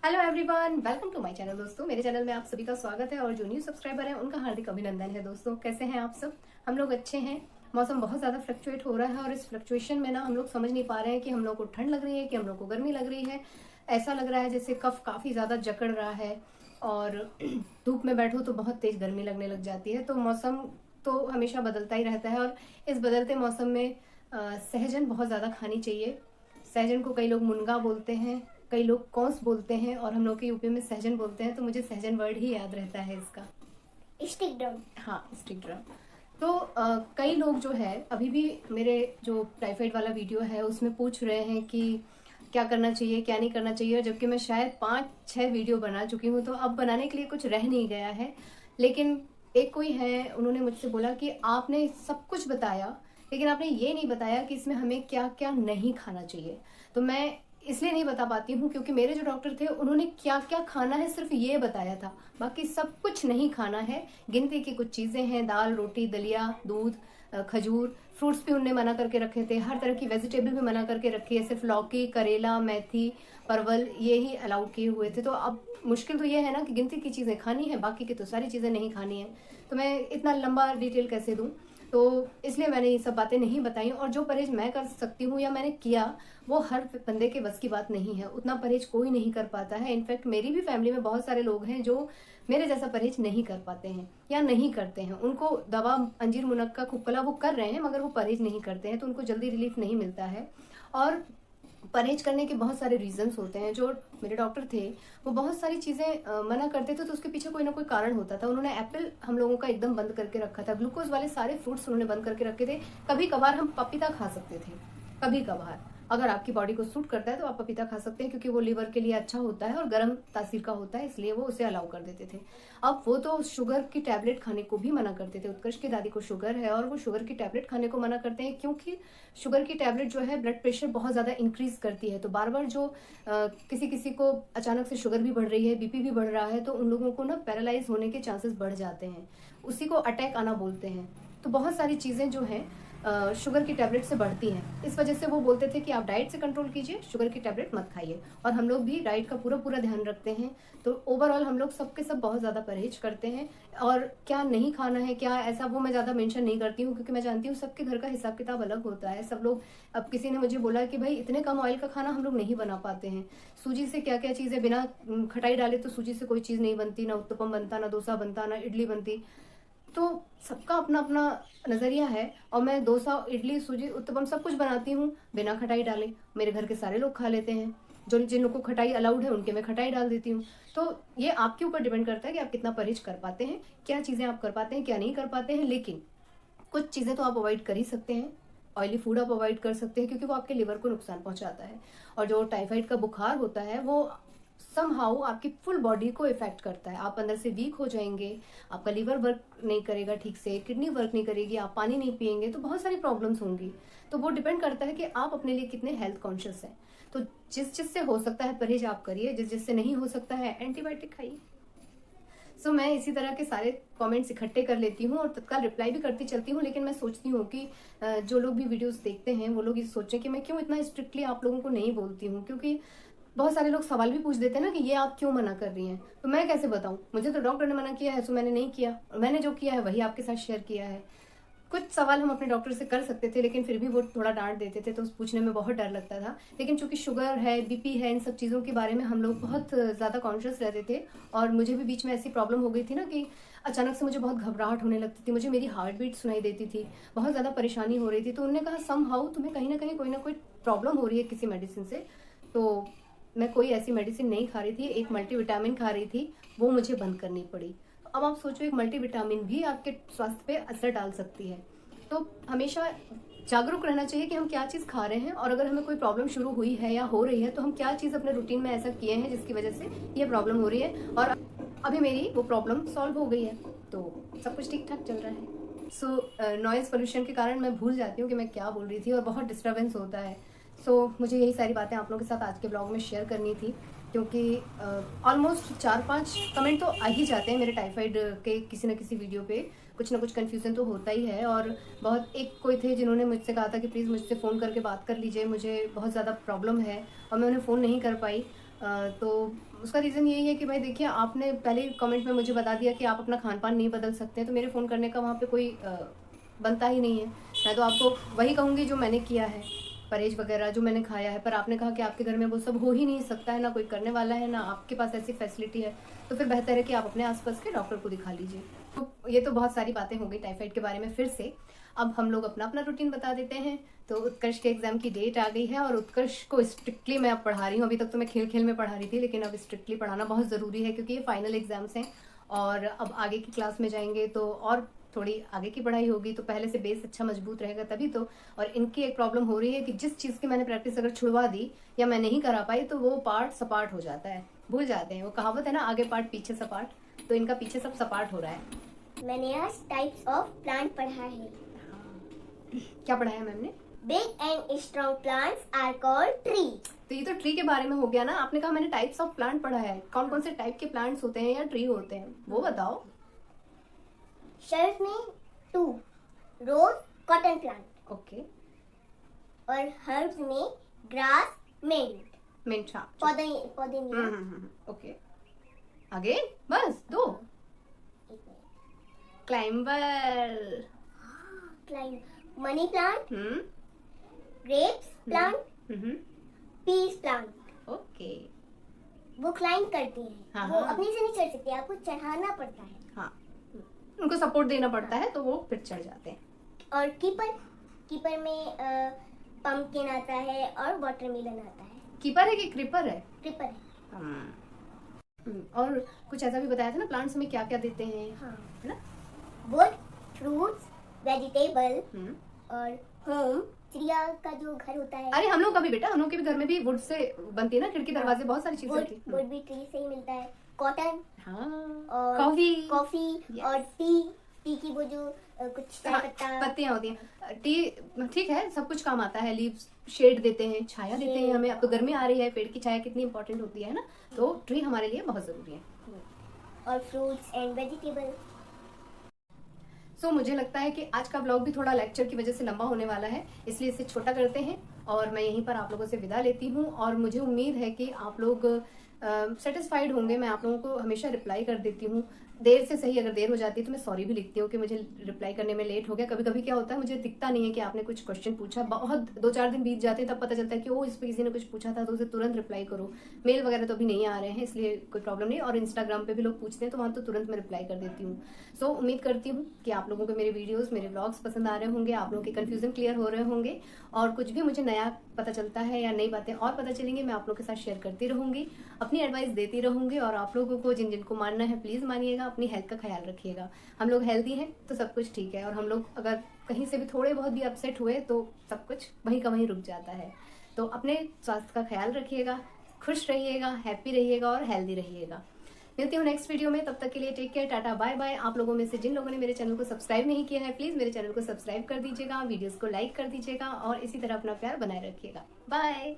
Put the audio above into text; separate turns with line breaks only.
Hello everyone, welcome to my channel. दोस्तों, मेरे channel में आप सभी का स्वागत है और जो न्यू सब्सक्राइबर हैं उनका हार्दिक अभिनंदन है। दोस्तों, कैसे हैं आप सब? हम लोग अच्छे हैं। मौसम बहुत ज़्यादा फ्लक्चुएट हो रहा है और इस फ्लक्चुएशन में ना हम लोग समझ नहीं पा रहे हैं कि हम लोग को ठंड लग रही है कि हम लोग को गर्मी लग रही है। ऐसा लग रहा है जैसे कफ काफ़ी ज़्यादा जकड़ रहा है और धूप में बैठो तो बहुत तेज़ गर्मी लगने लग जाती है। तो मौसम तो हमेशा बदलता ही रहता है और इस बदलते मौसम में सहजन बहुत ज़्यादा खानी चाहिए। सहजन को कई लोग मुनगा बोलते हैं, कई लोग कौस बोलते हैं और हम लोग के यूपी में सहजन बोलते हैं। तो मुझे सहजन वर्ड ही याद रहता है इसका।
Stick drum.
हाँ, स्टिक ड्रम। तो कई लोग जो है अभी भी मेरे जो टाइफाइड वाला वीडियो है उसमें पूछ रहे हैं कि क्या करना चाहिए क्या नहीं करना चाहिए, जबकि मैं शायद 5-6 वीडियो बना चुकी हूँ। तो अब बनाने के लिए कुछ रह नहीं गया है। लेकिन एक कोई है, उन्होंने मुझसे बोला कि आपने सब कुछ बताया लेकिन आपने ये नहीं बताया कि इसमें हमें क्या क्या नहीं खाना चाहिए। तो मैं इसलिए नहीं बता पाती हूँ क्योंकि मेरे जो डॉक्टर थे उन्होंने क्या क्या खाना है सिर्फ ये बताया था, बाकी सब कुछ नहीं खाना है। गिनती की कुछ चीज़ें हैं, दाल रोटी दलिया दूध खजूर, फ्रूट्स भी उनने मना करके रखे थे, हर तरह की वेजिटेबल भी मना करके रखी है, सिर्फ लौकी करेला मेथी परवल ये ही अलाउ किए हुए थे। तो अब मुश्किल तो ये है ना कि गिनती की चीज़ें खानी है, बाकी की तो सारी चीज़ें नहीं खानी है। तो मैं इतना लंबा डिटेल कैसे दूँ? तो इसलिए मैंने ये सब बातें नहीं बताई। और जो परहेज मैं कर सकती हूँ या मैंने किया वो हर बंदे के बस की बात नहीं है, उतना परहेज कोई नहीं कर पाता है। इनफैक्ट मेरी भी फैमिली में बहुत सारे लोग हैं जो मेरे जैसा परहेज नहीं कर पाते हैं या नहीं करते हैं। उनको दवा अंजीर मुनक्का खुक्कला वो कर रहे हैं मगर वो परहेज नहीं करते हैं, तो उनको जल्दी रिलीफ नहीं मिलता है। और परहेज करने के बहुत सारे रीजंस होते हैं। जो मेरे डॉक्टर थे वो बहुत सारी चीज़ें मना करते थे तो उसके पीछे कोई ना कोई कारण होता था। उन्होंने एप्पल हम लोगों का एकदम बंद करके रखा था, ग्लूकोज वाले सारे फ्रूट्स उन्होंने बंद करके रखे थे। कभी कभार हम पपीता खा सकते थे, कभी कभार अगर आपकी बॉडी को सूट करता है तो आप पपीता खा सकते हैं क्योंकि वो लीवर के लिए अच्छा होता है और गर्म तासीर का होता है, इसलिए वो उसे अलाउ कर देते थे। अब वो तो शुगर की टैबलेट खाने को भी मना करते थे। उत्कर्ष की दादी को शुगर है और वो शुगर की टैबलेट खाने को मना करते हैं क्योंकि शुगर की टैबलेट जो है ब्लड प्रेशर बहुत ज़्यादा इंक्रीज करती है। तो बार बार जो किसी किसी को अचानक से शुगर भी बढ़ रही है, बीपी भी बढ़ रहा है, तो उन लोगों को ना पैरालाइज होने के चांसेस बढ़ जाते हैं, उसी को अटैक आना बोलते हैं। तो बहुत सारी चीज़ें जो हैं शुगर की टैबलेट से बढ़ती हैं। इस वजह से वो बोलते थे कि आप डाइट से कंट्रोल कीजिए, शुगर की टैबलेट मत खाइए। और हम लोग भी डाइट का पूरा पूरा ध्यान रखते हैं। तो ओवरऑल हम लोग सबके सब बहुत ज़्यादा परहेज करते हैं। और क्या नहीं खाना है क्या ऐसा वो मैं ज़्यादा मेंशन नहीं करती हूँ क्योंकि मैं जानती हूँ सबके घर का हिसाब किताब अलग होता है। सब लोग, अब किसी ने मुझे बोला कि भाई इतने कम ऑयल का खाना हम लोग नहीं बना पाते हैं, सूजी से क्या क्या चीज़ें बिना खटाई डाले तो सूजी से कोई चीज़ नहीं बनती, ना उत्तपम बनता, ना डोसा बनता, ना इडली बनती। तो सबका अपना अपना नज़रिया है। और मैं डोसा इडली सूजी उत्तपम सब कुछ बनाती हूँ बिना खटाई डाले। मेरे घर के सारे लोग खा लेते हैं, जो जिन लोग को खटाई अलाउड है उनके मैं खटाई डाल देती हूँ। तो ये आपके ऊपर डिपेंड करता है कि आप कितना परहेज कर पाते हैं, क्या चीज़ें आप कर पाते हैं क्या नहीं कर पाते हैं। लेकिन कुछ चीज़ें तो आप अवॉइड कर ही सकते हैं। ऑयली फूड आप अवॉइड कर सकते हैं क्योंकि वो आपके लिवर को नुकसान पहुंचाता है। और जो टाइफाइड का बुखार होता है वो समहाउ आपकी फुल बॉडी को इफेक्ट करता है। आप अंदर से वीक हो जाएंगे, आपका लिवर वर्क नहीं करेगा ठीक से, किडनी वर्क नहीं करेगी, आप पानी नहीं पिएंगे, तो बहुत सारी प्रॉब्लम्स होंगी। तो वो डिपेंड करता है कि आप अपने लिए कितने हेल्थ कॉन्शियस हैं। तो जिस जिससे हो सकता है परहेज आप करिए, जिस जिससे नहीं हो सकता है एंटीबायोटिक खाइए। सो मैं इसी तरह के सारे कमेंट्स इकट्ठे कर लेती हूँ और तत्काल रिप्लाई भी करती चलती हूँ। लेकिन मैं सोचती हूँ कि जो लोग भी वीडियोस देखते हैं वो लोग ये सोचें कि मैं क्यों इतना स्ट्रिक्टली आप लोगों को नहीं बोलती हूँ, क्योंकि बहुत सारे लोग सवाल भी पूछ देते हैं ना कि ये आप क्यों मना कर रही हैं। तो मैं कैसे बताऊं, मुझे तो डॉक्टर ने मना किया है सो मैंने नहीं किया, और मैंने जो किया है वही आपके साथ शेयर किया है। कुछ सवाल हम अपने डॉक्टर से कर सकते थे लेकिन फिर भी वो थोड़ा डांट देते थे तो उस पूछने में बहुत डर लगता था। लेकिन चूंकि शुगर है बीपी है इन सब चीज़ों के बारे में हम लोग बहुत ज़्यादा कॉन्शियस रहते थे। और मुझे भी बीच में ऐसी प्रॉब्लम हो गई थी ना कि अचानक से मुझे बहुत घबराहट होने लगती थी, मुझे मेरी हार्ट बीट सुनाई देती थी, बहुत ज़्यादा परेशानी हो रही थी। तो उन्होंने कहा सम हाउ तुम्हें कहीं ना कोई प्रॉब्लम हो रही है किसी मेडिसिन से। तो मैं कोई ऐसी मेडिसिन नहीं खा रही थी, एक मल्टीविटामिन खा रही थी, वो मुझे बंद करनी पड़ी। अब आप सोचो एक मल्टीविटामिन भी आपके स्वास्थ्य पे असर डाल सकती है। तो हमेशा जागरूक रहना चाहिए कि हम क्या चीज़ खा रहे हैं, और अगर हमें कोई प्रॉब्लम शुरू हुई है या हो रही है तो हम क्या चीज़ अपने रूटीन में ऐसा किए हैं जिसकी वजह से ये प्रॉब्लम हो रही है। और अभी मेरी वो प्रॉब्लम सॉल्व हो गई है तो सब कुछ ठीक ठाक चल रहा है। सो नॉइज़ पोल्यूशन के कारण मैं भूल जाती हूँ कि मैं क्या बोल रही थी और बहुत डिस्टर्बेंस होता है। मुझे यही सारी बातें आप लोगों के साथ आज के ब्लॉग में शेयर करनी थी क्योंकि ऑलमोस्ट 4-5 कमेंट तो आ ही जाते हैं मेरे टाइफाइड के किसी न किसी वीडियो पे। कुछ ना कुछ कन्फ्यूज़न तो होता ही है। और बहुत एक कोई थे जिन्होंने मुझसे कहा था कि प्लीज़ मुझसे फ़ोन करके बात कर लीजिए, मुझे बहुत ज़्यादा प्रॉब्लम है, और मैं उन्हें फ़ोन नहीं कर पाई। तो उसका रीज़न यही है कि भाई देखिए, आपने पहले कमेंट में मुझे बता दिया कि आप अपना खान पान नहीं बदल सकते, तो मेरे फ़ोन करने का वहाँ पे कोई बनता ही नहीं है। मैं तो आपको वही कहूँगी जो मैंने किया है, परहेज वगैरह जो मैंने खाया है। पर आपने कहा कि आपके घर में वो सब हो ही नहीं सकता है, ना कोई करने वाला है, ना आपके पास ऐसी फैसिलिटी है, तो फिर बेहतर है कि आप अपने आसपास के डॉक्टर को दिखा लीजिए। तो ये तो बहुत सारी बातें हो गई टाइफाइड के बारे में। फिर से अब हम लोग अपना अपना रूटीन बता देते हैं। तो उत्कर्ष के एग्जाम की डेट आ गई है और उत्कर्ष को स्ट्रिक्टली मैं अब पढ़ा रही हूँ। अभी तक तो मैं खेल खेल में पढ़ा रही थी, लेकिन अब स्ट्रिक्टली पढ़ाना बहुत ज़रूरी है, क्योंकि ये फाइनल एग्जाम्स हैं और अब आगे की क्लास में जाएंगे तो और थोड़ी आगे की पढ़ाई होगी, तो पहले से बेस अच्छा मजबूत रहेगा तभी तो। और इनकी एक प्रॉब्लम हो रही है कि जिस चीज़ की मैंने प्रैक्टिस अगर छुड़वा दी या मैं नहीं करा पाई तो वो पार्ट सपाट हो जाता है, भूल जाते हैं। वो कहावत है ना, आगे पार्ट पीछे सपाट, तो इनका पीछे सब सपाट हो रहा है।
मैंने आज टाइप्स ऑफ प्लांट पढ़ा है।
क्या पढ़ा है मैम ने?
Big and strong plants are called tree.
तो ये तो ट्री के बारे में हो गया ना। आपने कहा मैंने टाइप्स ऑफ प्लांट पढ़ा है, कौन कौन से टाइप के प्लांट्स होते हैं या ट्री होते हैं वो बताओ।
शर्ट में 2 रोज कॉटन प्लांट।
ओके।
और हर्ब्स में ग्रास मिंट।
हाँ,
पौधे
ओके। आगे बस 2। Climber,
money plant, grapes plant, peas plant.
Okay.
वो क्लाइंब करती हैं।
हाँ,
वो
हाँ।
अपने से नहीं चढ़ सकती, आपको चढ़ाना पड़ता है।
हाँ, उनको सपोर्ट देना पड़ता है तो वो फिर चढ़ जाते हैं।
और कीपर में पंपकिन आता है और वाटरमेलन आता है।
कीपर है कि क्रीपर है?
क्रीपर है।
और कुछ ऐसा भी बताया था ना, प्लांट्स में क्या क्या देते हैं।
हाँ,
है ना?
वुड, फ्रूट्स, वेजिटेबल और होम, चिड़िया का जो घर होता है।
अरे हम लोग का भी बेटा, हम लोग के भी घर में भी वुड से बनती है ना, खिड़की दरवाजे, बहुत सारी चीजें होती है।
वुड भी ट्री से ही मिलता है। कॉटन,
हाँ,
और कॉफी
Yes.
और टी की वो जो कुछ
पत्तियां होती हैं। टी ठीक है, सब कुछ काम आता है। लीव्स शेड देते हैं, छाया देते हैं हमें। अब तो गर्मी आ रही है, पेड़ की छाया कितनी इंपॉर्टेंट होती है ना, तो ट्री हमारे लिए बहुत जरूरी है।
और फ्रूट्स एंड वेजिटेबल।
सो मुझे लगता है कि आज का ब्लॉग भी थोड़ा लेक्चर की वजह से लंबा होने वाला है, इसलिए इसे छोटा करते हैं और मैं यहीं पर आप लोगों से विदा लेती हूँ। और मुझे उम्मीद है कि आप लोग सेटिस्फाइड होंगे। मैं आप लोगों को हमेशा रिप्लाई कर देती हूँ, देर से सही। अगर देर हो जाती है तो मैं सॉरी भी लिखती हूँ कि मुझे रिप्लाई करने में लेट हो गया। कभी कभी क्या होता है, मुझे दिखता नहीं है कि आपने कुछ क्वेश्चन पूछा, बहुत 2-4 दिन बीत जाते हैं, तब पता चलता है कि ओ इस पर किसी ने कुछ पूछा था, तो उसे तुरंत रिप्लाई करो। मेल वगैरह तो अभी नहीं आ रहे हैं, इसलिए कोई प्रॉब्लम नहीं। और इंस्टाग्राम पे भी लोग पूछते हैं तो वहाँ तो तुरंत मैं रिप्लाई कर देती हूँ। सो उम्मीद करती हूँ कि आप लोगों को मेरे वीडियोस, मेरे व्लॉग्स पसंद आ रहे होंगे, आप लोगों के कन्फ्यूजन क्लियर हो रहे होंगे, और कुछ भी मुझे नया पता चलता है या नई बातें और पता चलेंगी, मैं आप लोगों के साथ शेयर करती रहूंगी, अपनी एडवाइस देती रहूंगी। और आप लोगों को जिन जिनको मानना है प्लीज मानिएगा, अपनी हेल्थ का ख्याल रखिएगा। हम लोग हेल्दी हैं तो सब कुछ ठीक है, और हम लोग अगर कहीं से भी थोड़े बहुत भी अपसेट हुए तो सब कुछ वहीं का वहीं रुक जाता है। तो अपने स्वास्थ्य का ख्याल रखिएगा, खुश रहिएगा, हैप्पी रहिएगा और हेल्दी रहिएगा। मिलती हूँ नेक्स्ट वीडियो में, तब तक के लिए take care, tata bye bye. आप लोगों में से जिन लोगों ने मेरे चैनल को सब्सक्राइब नहीं किया है, प्लीज मेरे चैनल को सब्सक्राइब कर दीजिएगा, वीडियोस को लाइक कर दीजिएगा और इसी तरह अपना प्यार बनाए रखिएगा। बाय।